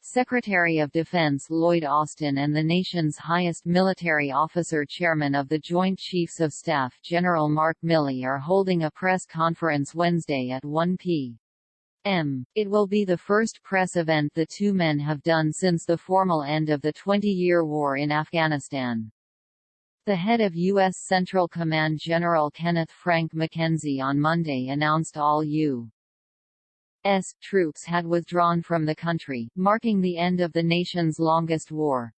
Secretary of Defense Lloyd Austin and the nation's highest military officer, Chairman of the Joint Chiefs of Staff General Mark Milley, are holding a press conference Wednesday at 1 p.m. It will be the first press event the two men have done since the formal end of the 20-year war in Afghanistan. The head of U.S. Central Command General Kenneth Frank McKenzie on Monday announced all U.S. troops had withdrawn from the country, marking the end of the nation's longest war.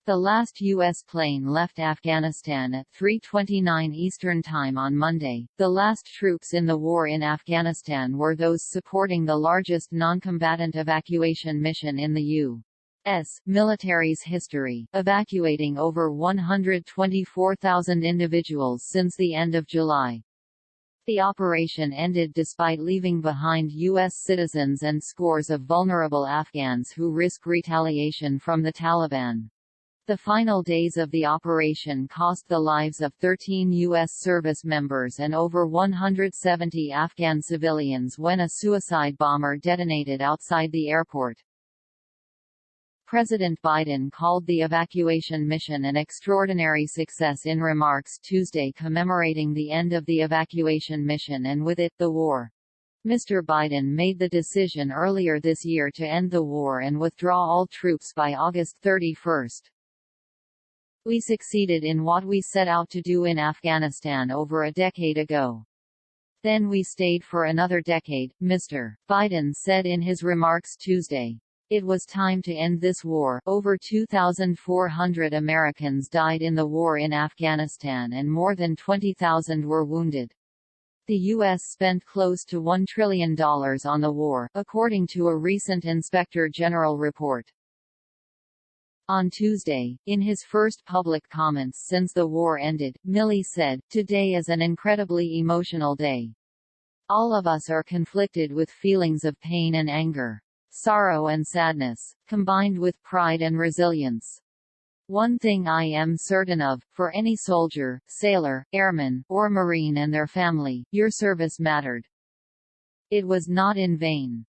The last U.S. plane left Afghanistan at 3:29 Eastern Time on Monday. The last troops in the war in Afghanistan were those supporting the largest non-combatant evacuation mission in the U.S. military's history, evacuating over 124,000 individuals since the end of July. The operation ended despite leaving behind U.S. citizens and scores of vulnerable Afghans who risk retaliation from the Taliban. The final days of the operation cost the lives of 13 U.S. service members and over 170 Afghan civilians when a suicide bomber detonated outside the airport. President Biden called the evacuation mission an extraordinary success in remarks Tuesday commemorating the end of the evacuation mission and with it, the war. Mr. Biden made the decision earlier this year to end the war and withdraw all troops by August 31. "We succeeded in what we set out to do in Afghanistan over a decade ago. Then we stayed for another decade," Mr. Biden said in his remarks Tuesday. "It was time to end this war." Over 2,400 Americans died in the war in Afghanistan and more than 20,000 were wounded. The U.S. spent close to $1 trillion on the war, according to a recent Inspector General report. On Tuesday, in his first public comments since the war ended, Milley said, "Today is an incredibly emotional day. All of us are conflicted with feelings of pain and anger, sorrow and sadness, combined with pride and resilience. One thing I am certain of, for any soldier, sailor, airman, or Marine and their family, your service mattered. It was not in vain.